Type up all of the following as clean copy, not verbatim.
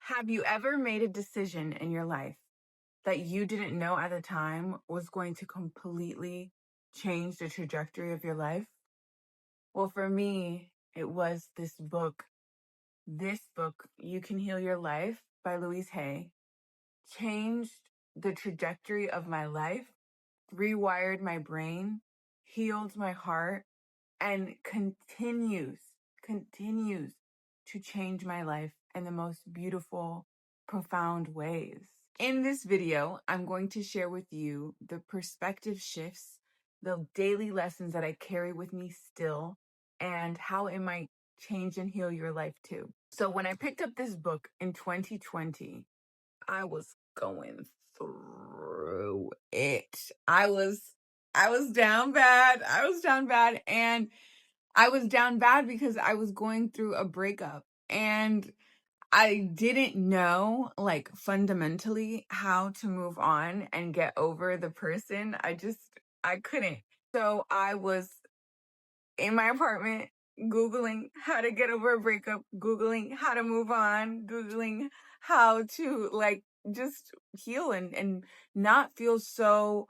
Have you ever made a decision in your life that you didn't know at the time was going to completely change the trajectory of your life? Well, for me, it was this book. This book, You Can Heal Your Life by Louise Hay, changed the trajectory of my life, rewired my brain, healed my heart, and continues to change my life in the most beautiful, profound ways. In this video, I'm going to share with you the perspective shifts, the daily lessons that I carry with me still, and how it might change and heal your life too. So when I picked up this book in 2020, I was going through it. I was down bad. I was down bad, and I was down bad because I was going through a breakup, and I didn't know, like, fundamentally how to move on and get over the person. I couldn't. So I was in my apartment Googling how to get over a breakup, Googling how to move on, Googling how to, like, just heal and not feel so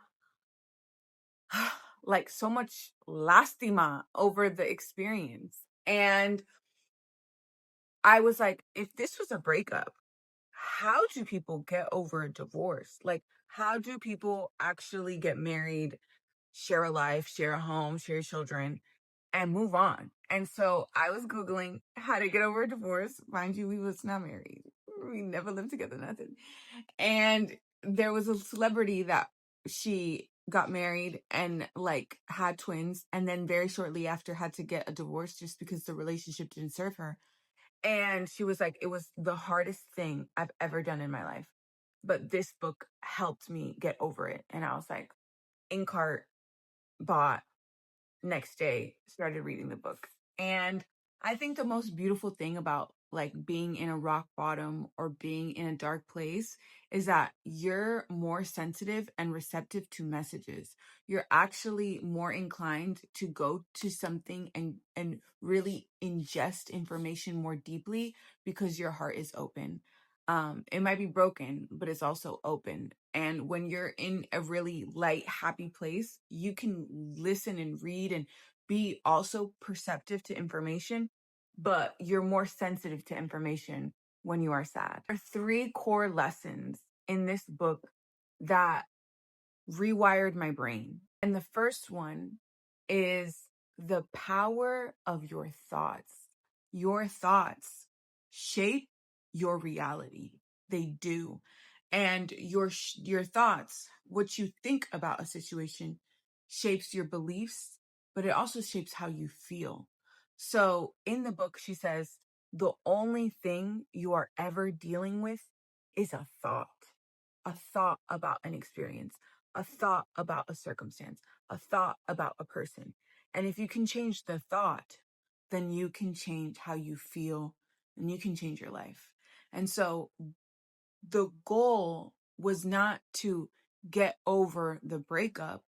like so much lastima over the experience. And I was like, if this was a breakup, how do people get over a divorce? Like, how do people actually get married, share a life, share a home, share children, and move on? And so I was Googling how to get over a divorce. Mind you, we was not married. We never lived together, nothing. And there was a celebrity that she got married and, like, had twins, and then very shortly after had to get a divorce just because the relationship didn't serve her. And she was like, it was the hardest thing I've ever done in my life. But this book helped me get over it. And I was like, in cart, bought, next day, started reading the book. And I think the most beautiful thing about, like, being in a rock bottom or being in a dark place is that you're more sensitive and receptive to messages. You're actually more inclined to go to something and really ingest information more deeply because your heart is open. It might be broken, but it's also open. And when you're in a really light, happy place, you can listen and read and be also perceptive to information, but you're more sensitive to information when you are sad. There are three core lessons in this book that rewired my brain. And the first one is the power of your thoughts. Your thoughts shape your reality. They do. And your thoughts, what you think about a situation, shapes your beliefs, but it also shapes how you feel. So in the book, she says, the only thing you are ever dealing with is a thought about an experience, a thought about a circumstance, a thought about a person. And if you can change the thought, then you can change how you feel and you can change your life. And so the goal was not to get over the breakup.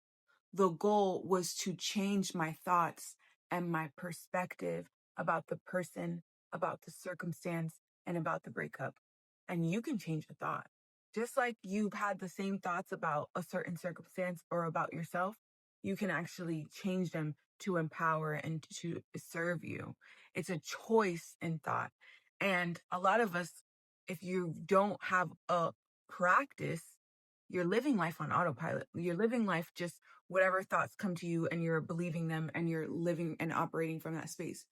The goal was to change my thoughts and my perspective about the person, about the circumstance, and about the breakup. And you can change a thought. Just like you've had the same thoughts about a certain circumstance or about yourself, you can actually change them to empower and to serve you. It's a choice in thought. And a lot of us, if you don't have a practice, you're living life on autopilot. You're living life just whatever thoughts come to you and you're believing them and you're living and operating from that space.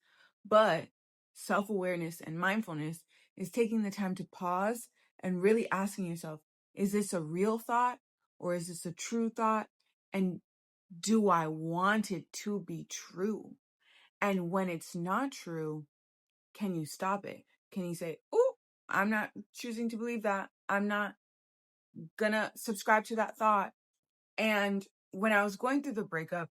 But self-awareness and mindfulness is taking the time to pause and really asking yourself, is this a real thought or is this a true thought? And do I want it to be true? And when it's not true, can you stop it? Can you say, oh, I'm not choosing to believe that. I'm not gonna subscribe to that thought. And when I was going through the breakup,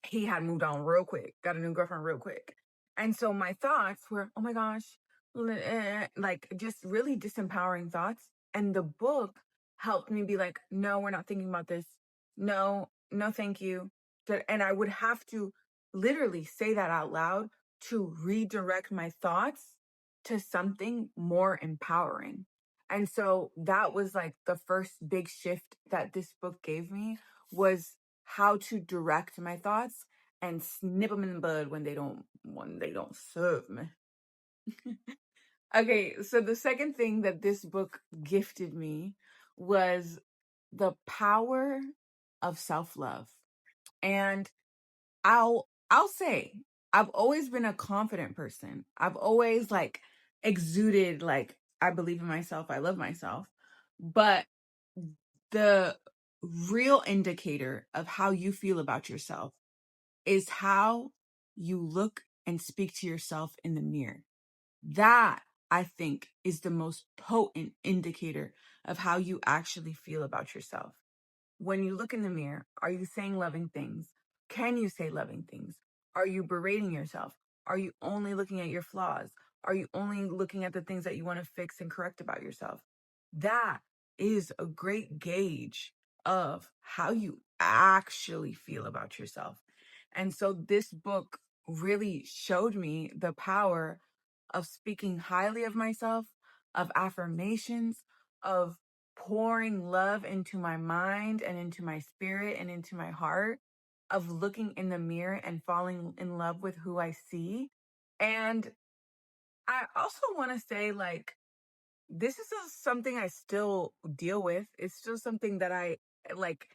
he had moved on real quick, got a new girlfriend real quick. And so my thoughts were, oh my gosh, like just really disempowering thoughts. And the book helped me be like, no, we're not thinking about this. No, no, thank you. And I would have to literally say that out loud to redirect my thoughts to something more empowering. And so that was like the first big shift that this book gave me, was how to direct my thoughts and snip them in the bud when they don't serve me. Okay, so the second thing that this book gifted me was the power of self-love. And I'll say I've always been a confident person. I've always like exuded like I believe in myself, I love myself. But the real indicator of how you feel about yourself is how you look and speak to yourself in the mirror. That, I think, is the most potent indicator of how you actually feel about yourself. When you look in the mirror, are you saying loving things? Can you say loving things? Are you berating yourself? Are you only looking at your flaws? Are you only looking at the things that you want to fix and correct about yourself? That is a great gauge of how you actually feel about yourself. And so this book really showed me the power of speaking highly of myself, of affirmations, of pouring love into my mind and into my spirit and into my heart, of looking in the mirror and falling in love with who I see. And I also want to say, like, this is something I still deal with. It's still something that I like.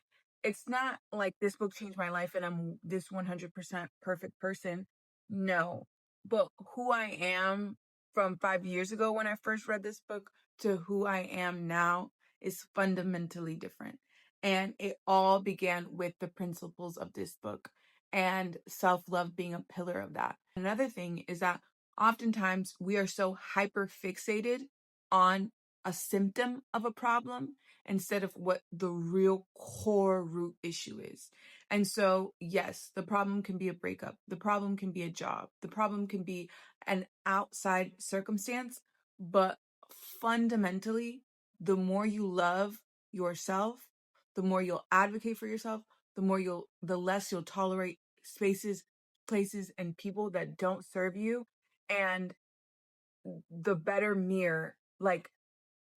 It's not like this book changed my life and I'm this 100% perfect person. No. But who I am from 5 years ago when I first read this book to who I am now is fundamentally different. And it all began with the principles of this book and self love being a pillar of that. Another thing is that oftentimes we are so hyper fixated on a symptom of a problem instead of what the real core root issue is. And so, yes, the problem can be a breakup. The problem can be a job. The problem can be an outside circumstance. But fundamentally, the more you love yourself, the more you'll advocate for yourself, the less you'll tolerate spaces, places, and people that don't serve you. And the better mirror, like,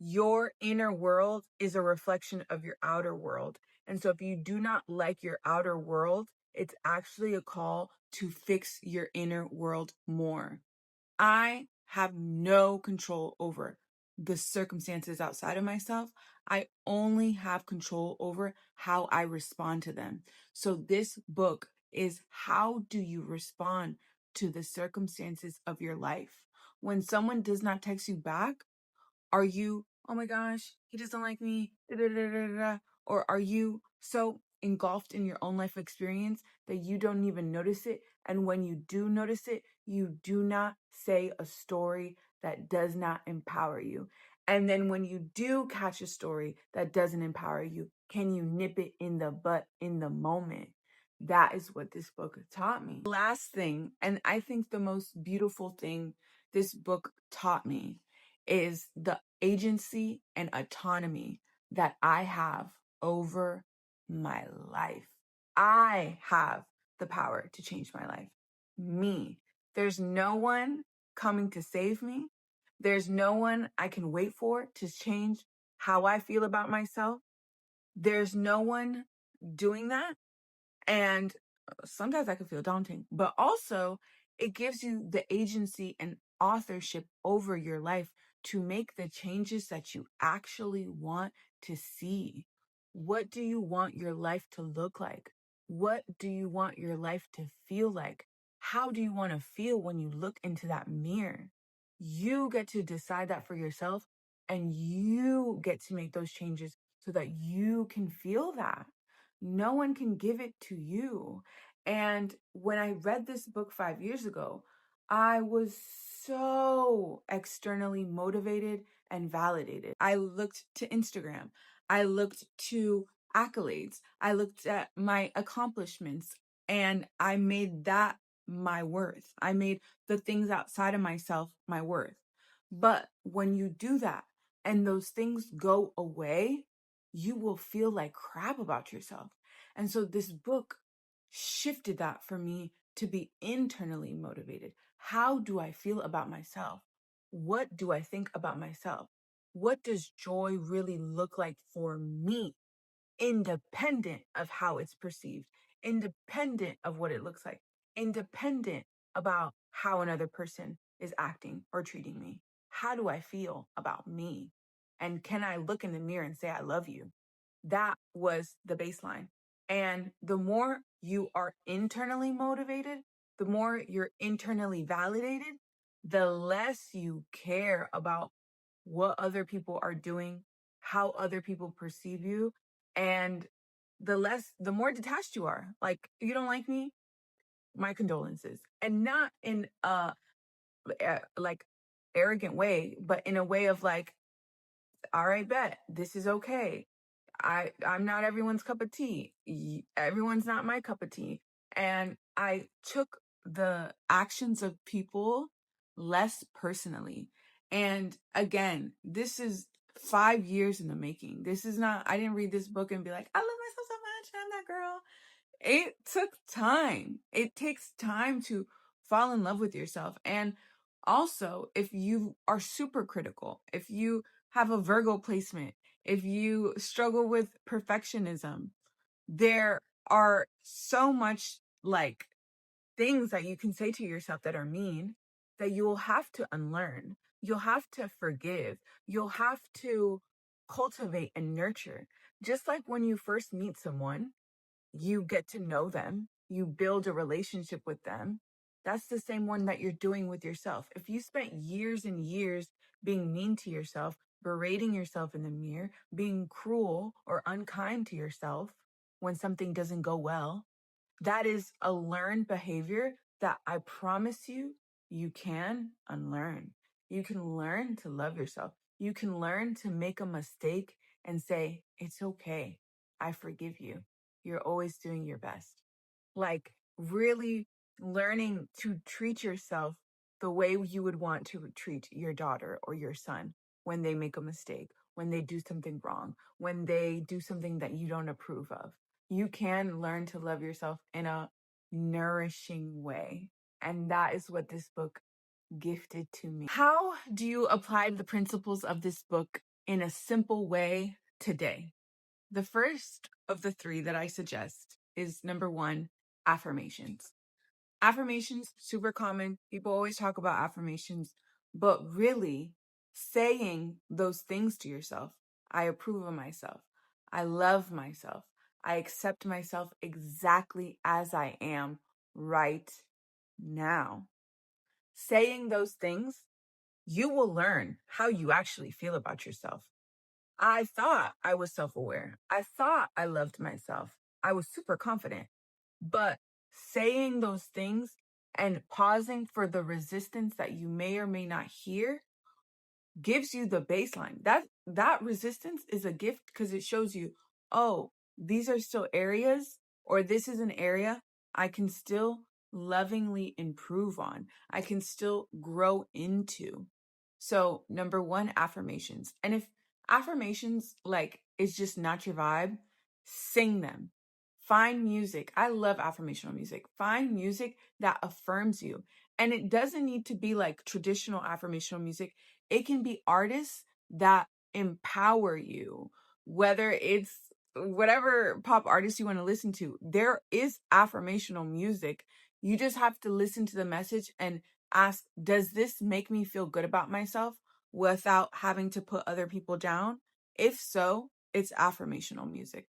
your inner world is a reflection of your outer world. And so if you do not like your outer world, it's actually a call to fix your inner world more. I have no control over the circumstances outside of myself. I only have control over how I respond to them. So this book is, how do you respond to the circumstances of your life? When someone does not text you back, are you, oh my gosh, he doesn't like me, da, da, da, da, da, or are you so engulfed in your own life experience that you don't even notice it? And when you do notice it, you do not say a story that does not empower you. And then when you do catch a story that doesn't empower you, can you nip it in the butt in the moment? That is what this book taught me. Last thing, and I think the most beautiful thing this book taught me, is the agency and autonomy that I have over my life. I have the power to change my life. Me. There's no one coming to save me. There's no one I can wait for to change how I feel about myself. There's no one doing that. And sometimes that can feel daunting, but also it gives you the agency and authorship over your life to make the changes that you actually want to see. What do you want your life to look like? What do you want your life to feel like? How do you want to feel when you look into that mirror? You get to decide that for yourself, and you get to make those changes so that you can feel that. No one can give it to you. And when I read this book 5 years ago, I was so externally motivated and validated. I looked to Instagram. I looked to accolades. I looked at my accomplishments, and I made that my worth. I made the things outside of myself my worth. But when you do that and those things go away, you will feel like crap about yourself. And so this book shifted that for me to be internally motivated. How do I feel about myself? what do I think about myself? What does joy really look like for me, independent of how it's perceived, independent of what it looks like, independent about how another person is acting or treating me? How do I feel about me? And can I look in the mirror and say, I love you? That was the baseline. And the more you are internally motivated, the more you're internally validated, the less you care about what other people are doing, how other people perceive you, and the more detached you are. Like, you don't like me? My condolences. And not in like arrogant way, but in a way of like, all right, bet this is okay. I'm not everyone's cup of tea. Everyone's not my cup of tea. And I took the actions of people less personally. And again, this is 5 years in the making. This is not, I didn't read this book and be like, I love myself so much, I'm that girl. It took time. It takes time to fall in love with yourself. And also, if you are super critical, if you have a Virgo placement, if you struggle with perfectionism, there are so much like things that you can say to yourself that are mean that you will have to unlearn. You'll have to forgive. You'll have to cultivate and nurture. Just like when you first meet someone, you get to know them, you build a relationship with them. That's the same one that you're doing with yourself. If you spent years and years being mean to yourself, berating yourself in the mirror, being cruel or unkind to yourself when something doesn't go well, that is a learned behavior that I promise you, you can unlearn. You can learn to love yourself. You can learn to make a mistake and say, it's okay. I forgive you. You're always doing your best. Like, really learning to treat yourself the way you would want to treat your daughter or your son when they make a mistake, when they do something wrong, when they do something that you don't approve of. You can learn to love yourself in a nourishing way. And that is what this book gifted to me. How do you apply the principles of this book in a simple way today? The first of the three that I suggest is number one, affirmations. Affirmations, super common. People always talk about affirmations, but really saying those things to yourself. I approve of myself. I love myself. I accept myself exactly as I am right now. Saying those things, you will learn how you actually feel about yourself. I thought I was self-aware. I thought I loved myself. I was super confident. But saying those things and pausing for the resistance that you may or may not hear gives you the baseline. That resistance is a gift because it shows you, oh, these are still areas, or this is an area I can still lovingly improve on. I can still grow into. So, number one, affirmations. And if affirmations like is just not your vibe, sing them. Find music. I love affirmational music. Find music that affirms you. And it doesn't need to be like traditional affirmational music. It can be artists that empower you, whether it's whatever pop artist you want to listen to. There is affirmational music. You just have to listen to the message and ask, does this make me feel good about myself without having to put other people down? If so, it's affirmational music.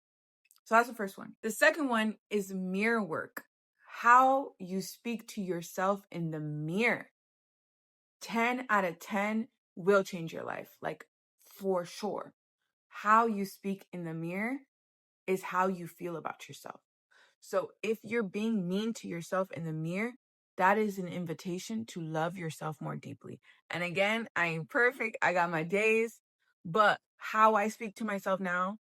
So that's the first one. The second one is mirror work. How you speak to yourself in the mirror. 10 out of 10 will change your life, like for sure. How you speak in the mirror is how you feel about yourself. So if you're being mean to yourself in the mirror, that is an invitation to love yourself more deeply. And again, I ain't perfect. I got my days, but how I speak to myself now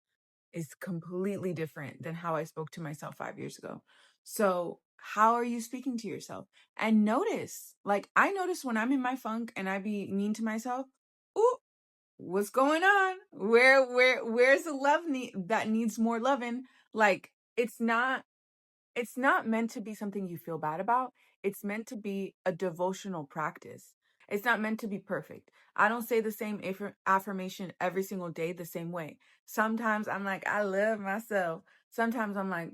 is completely different than how I spoke to myself 5 years ago. So how are you speaking to yourself? And notice, like I notice when I'm in my funk and I be mean to myself, ooh, what's going on? Where's the love that needs more loving? Like it's not meant to be something you feel bad about. It's meant to be a devotional practice. It's not meant to be perfect. I don't say the same affirmation every single day the same way. Sometimes I'm like, I love myself. Sometimes I'm like,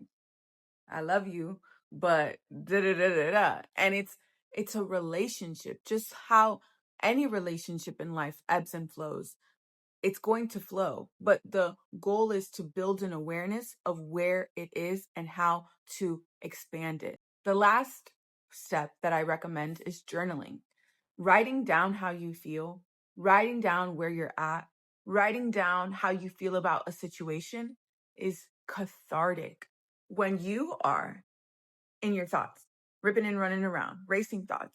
I love you, but da da da da da. And it's a relationship, just how any relationship in life ebbs and flows. It's going to flow, but the goal is to build an awareness of where it is and how to expand it. The last step that I recommend is journaling. Writing down how you feel, writing down where you're at, writing down how you feel about a situation is cathartic. When you are in your thoughts, ripping and running around, racing thoughts,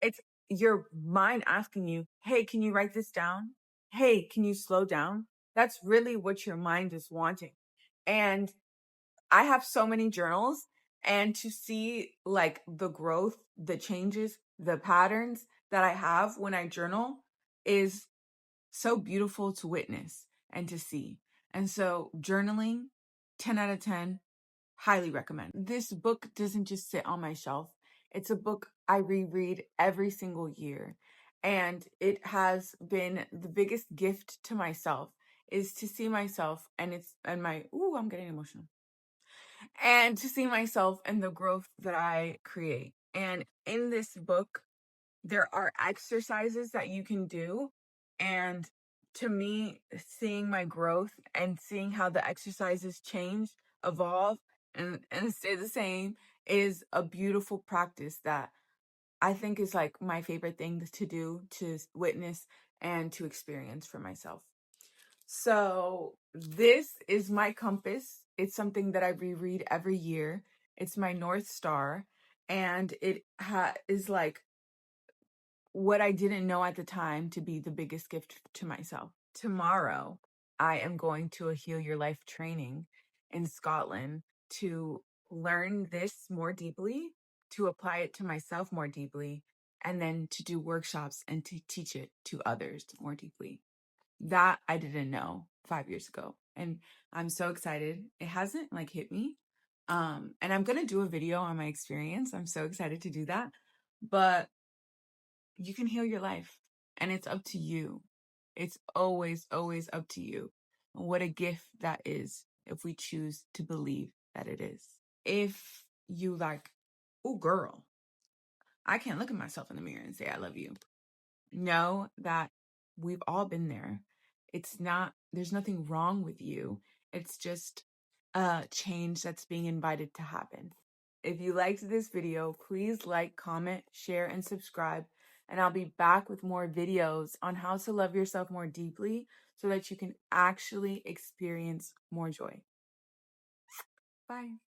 it's your mind asking you, hey, can you write this down? Hey, can you slow down? That's really what your mind is wanting. And I have so many journals, and to see like the growth, the changes, the patterns that I have when I journal is so beautiful to witness and to see. And so journaling, 10 out of 10, highly recommend. This book doesn't just sit on my shelf. It's a book I reread every single year. And it has been the biggest gift to myself is to see myself I'm getting emotional. And to see myself and the growth that I create. And in this book, there are exercises that you can do. And to me, seeing my growth and seeing how the exercises change, evolve, and stay the same is a beautiful practice that I think is like my favorite thing to do, to witness and to experience for myself. So this is my compass. It's something that I reread every year. It's my North Star, and it is like what I didn't know at the time to be the biggest gift to myself. Tomorrow, I am going to a Heal Your Life training in Scotland to learn this more deeply, to apply it to myself more deeply, and then to do workshops and to teach it to others more deeply. That I didn't know 5 years ago. And I'm so excited. It hasn't like hit me. And I'm going to do a video on my experience. I'm so excited to do that. But you can heal your life, and it's up to you. It's always, always up to you. And what a gift that is if we choose to believe that it is. If you like, oh girl, I can't look at myself in the mirror and say I love you. Know that we've all been there. There's nothing wrong with you. It's just a change that's being invited to happen. If you liked this video, please like, comment, share, and subscribe. And I'll be back with more videos on how to love yourself more deeply so that you can actually experience more joy. Bye.